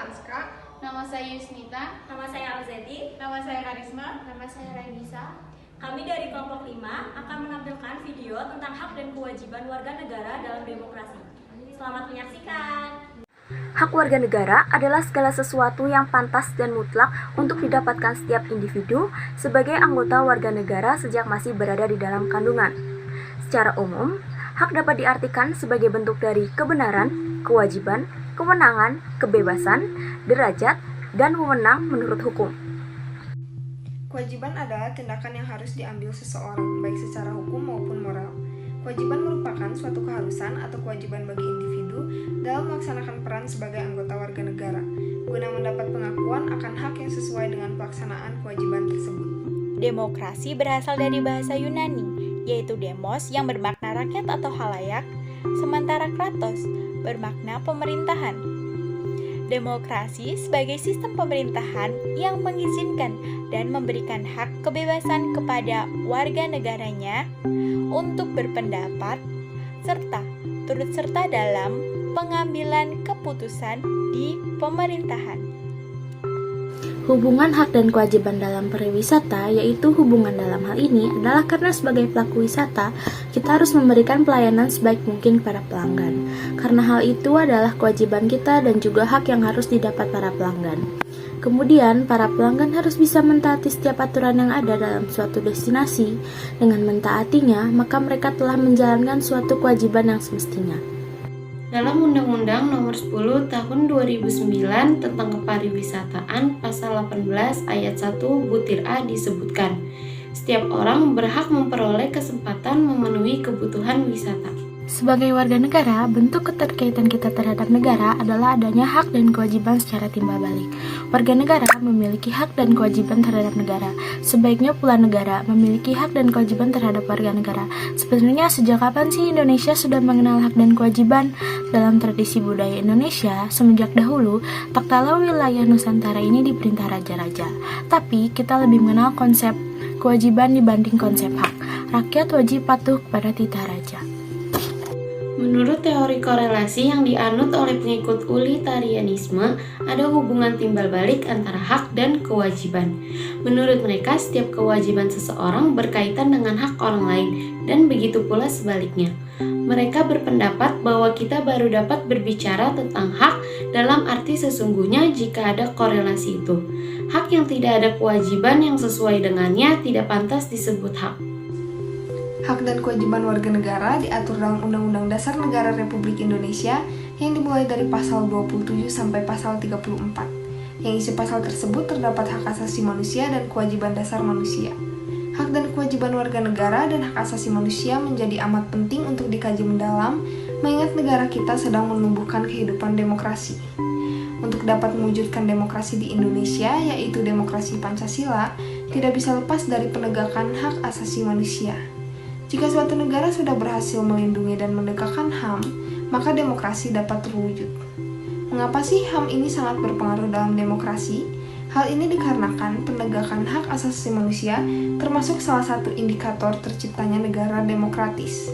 Anska. Nama saya Yusnita. Nama saya Arzeti. Nama saya Karisma. Nama saya Rainisa. Kami dari kelompok 5 akan menampilkan video tentang hak dan kewajiban warga negara dalam demokrasi. Selamat menyaksikan. Hak warga negara adalah segala sesuatu yang pantas dan mutlak untuk didapatkan setiap individu sebagai anggota warga negara sejak masih berada di dalam kandungan. Secara umum, hak dapat diartikan sebagai bentuk dari kebenaran, kewajiban, kewenangan, kebebasan, derajat, dan wewenang menurut hukum. Kewajiban adalah tindakan yang harus diambil seseorang, baik secara hukum maupun moral. Kewajiban merupakan suatu keharusan atau kewajiban bagi individu dalam melaksanakan peran sebagai anggota warga negara, guna mendapat pengakuan akan hak yang sesuai dengan pelaksanaan kewajiban tersebut. Demokrasi berasal dari bahasa Yunani, yaitu demos yang bermakna rakyat atau halayak, sementara kratos bermakna pemerintahan. Demokrasi sebagai sistem pemerintahan yang mengizinkan dan memberikan hak kebebasan kepada warga negaranya untuk berpendapat serta turut serta dalam pengambilan keputusan di pemerintahan. Hubungan hak dan kewajiban dalam pariwisata, yaitu hubungan dalam hal ini adalah karena sebagai pelaku wisata, kita harus memberikan pelayanan sebaik mungkin para pelanggan. Karena hal itu adalah kewajiban kita dan juga hak yang harus didapat para pelanggan. Kemudian, para pelanggan harus bisa mentaati setiap aturan yang ada dalam suatu destinasi. Dengan mentaatinya, maka mereka telah menjalankan suatu kewajiban yang semestinya. Dalam Undang-Undang Nomor 10 Tahun 2009 tentang Kepariwisataan Pasal 18 Ayat 1 butir A disebutkan, setiap orang berhak memperoleh kesempatan memenuhi kebutuhan wisata. Sebagai warga negara, bentuk keterkaitan kita terhadap negara adalah adanya hak dan kewajiban secara timbal balik. Warga negara memiliki hak dan kewajiban terhadap negara. Sebaiknya pula negara memiliki hak dan kewajiban terhadap warga negara. Sebenarnya sejak kapan sih Indonesia sudah mengenal hak dan kewajiban? Dalam tradisi budaya Indonesia, semenjak dahulu, tak kalah wilayah Nusantara ini diperintah raja-raja. Tapi kita lebih mengenal konsep kewajiban dibanding konsep hak. Rakyat wajib patuh kepada titah raja. Menurut teori korelasi yang dianut oleh pengikut utilitarianisme, ada hubungan timbal balik antara hak dan kewajiban. Menurut mereka, setiap kewajiban seseorang berkaitan dengan hak orang lain, dan begitu pula sebaliknya. Mereka berpendapat bahwa kita baru dapat berbicara tentang hak dalam arti sesungguhnya jika ada korelasi itu. Hak yang tidak ada kewajiban yang sesuai dengannya tidak pantas disebut hak. Hak dan kewajiban warga negara diatur dalam Undang-Undang Dasar Negara Republik Indonesia yang dimulai dari pasal 27 sampai pasal 34. Yang isi pasal tersebut terdapat hak asasi manusia dan kewajiban dasar manusia. Hak dan kewajiban warga negara dan hak asasi manusia menjadi amat penting untuk dikaji mendalam, mengingat negara kita sedang menumbuhkan kehidupan demokrasi. Untuk dapat mewujudkan demokrasi di Indonesia, yaitu demokrasi Pancasila, tidak bisa lepas dari penegakan hak asasi manusia. Jika suatu negara sudah berhasil melindungi dan menegakkan HAM, maka demokrasi dapat terwujud. Mengapa sih HAM ini sangat berpengaruh dalam demokrasi? Hal ini dikarenakan penegakan hak asasi manusia termasuk salah satu indikator terciptanya negara demokratis.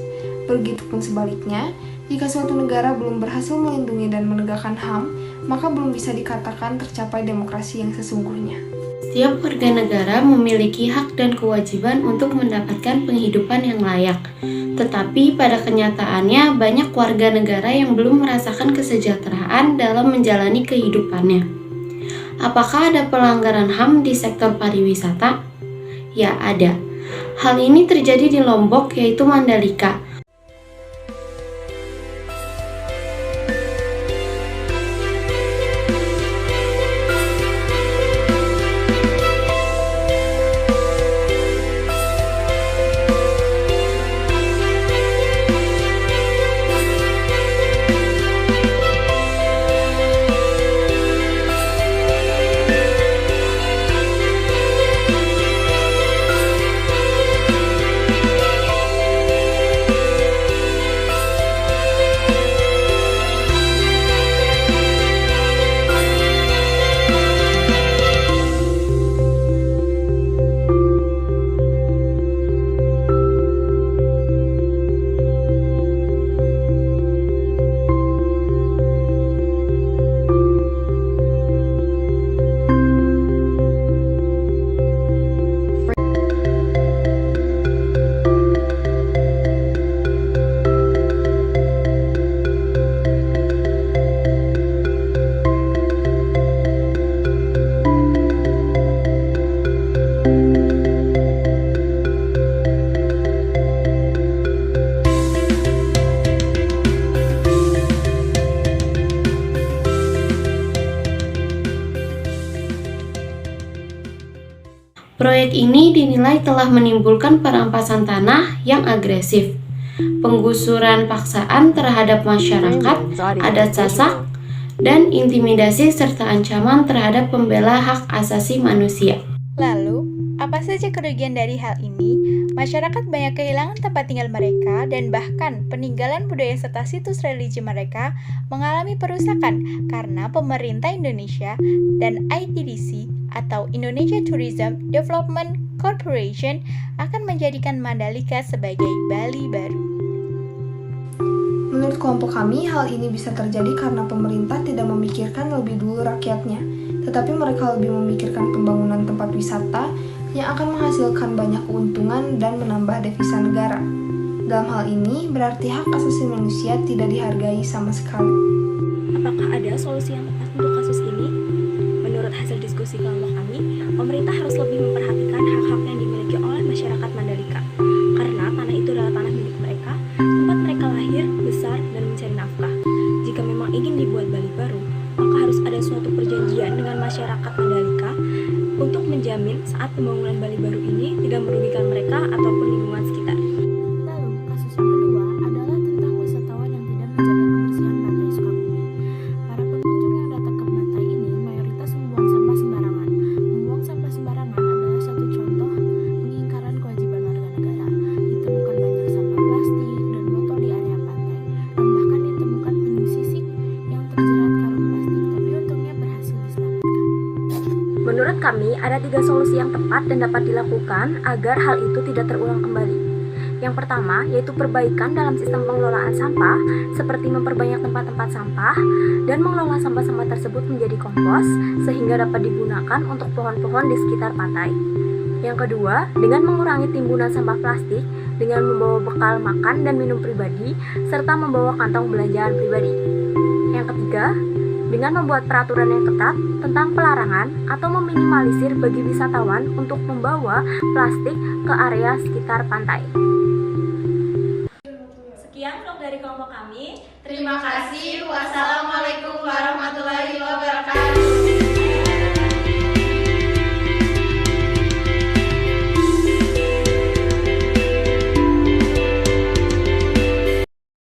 Begitupun sebaliknya, jika suatu negara belum berhasil melindungi dan menegakkan HAM, maka belum bisa dikatakan tercapai demokrasi yang sesungguhnya. Setiap warga negara memiliki hak dan kewajiban untuk mendapatkan penghidupan yang layak. Tetapi pada kenyataannya banyak warga negara yang belum merasakan kesejahteraan dalam menjalani kehidupannya. Apakah ada pelanggaran HAM di sektor pariwisata? Ya, ada. Hal ini terjadi di Lombok, yaitu Mandalika. Proyek ini dinilai telah menimbulkan perampasan tanah yang agresif, penggusuran paksaan terhadap masyarakat, adat Sasak, dan intimidasi serta ancaman terhadap pembela hak asasi manusia. Lalu, apa saja kerugian dari hal ini? Masyarakat banyak kehilangan tempat tinggal mereka dan bahkan peninggalan budaya serta situs religi mereka mengalami perusakan karena pemerintah Indonesia dan ITDC atau Indonesia Tourism Development Corporation akan menjadikan Mandalika sebagai Bali baru. Menurut kelompok kami, hal ini bisa terjadi karena pemerintah tidak memikirkan lebih dulu rakyatnya, tetapi mereka lebih memikirkan pembangunan tempat wisata yang akan menghasilkan banyak keuntungan dan menambah devisa negara. Dalam hal ini, berarti hak asasi manusia tidak dihargai sama sekali. Apakah ada solusi yang tepat untuk kasus ini? Menurut hasil diskusi kelompok kami, pemerintah harus lebih memperhatikan hak-hak yang dimiliki oleh masyarakat Mandalika. Karena tanah itu adalah tanah milik mereka, tempat mereka lahir, besar, dan mencari nafkah. Jika memang ingin dibuat Bali baru, maka harus ada suatu perjanjian dengan masyarakat Mandalika untuk menjamin saat pembangunan Bali baru ini tidak merugikan mereka ataupun lingkungan sekitar. Lalu, kasus yang kedua adalah tentang wisatawan yang tidak menjaga kebersihan pantai Sukabumi. Para pengunjung yang datang ke pantai ini mayoritas membuang sampah sembarangan. Membuang sampah sembarangan adalah satu contoh pengingkaran kewajiban warga negara. Ditemukan banyak sampah plastik dan botol di area pantai, dan bahkan ditemukan penyu sisik yang terjerat karung plastik, tapi untungnya berhasil diselamatkan. Menurut kami, ada 3 solusi yang tepat dan dapat dilakukan agar hal itu tidak terulang kembali. Yang pertama, yaitu perbaikan dalam sistem pengelolaan sampah, seperti memperbanyak tempat-tempat sampah, dan mengelola sampah-sampah tersebut menjadi kompos, sehingga dapat digunakan untuk pohon-pohon di sekitar pantai. Yang kedua, dengan mengurangi timbunan sampah plastik, dengan membawa bekal makan dan minum pribadi, serta membawa kantong belanjaan pribadi. Yang ketiga, dengan membuat peraturan yang ketat tentang pelarangan atau meminimalisir bagi wisatawan untuk membawa plastik ke area sekitar pantai. Sekian vlog dari kelompok kami. Terima kasih. Wassalamualaikum warahmatullahi wabarakatuh.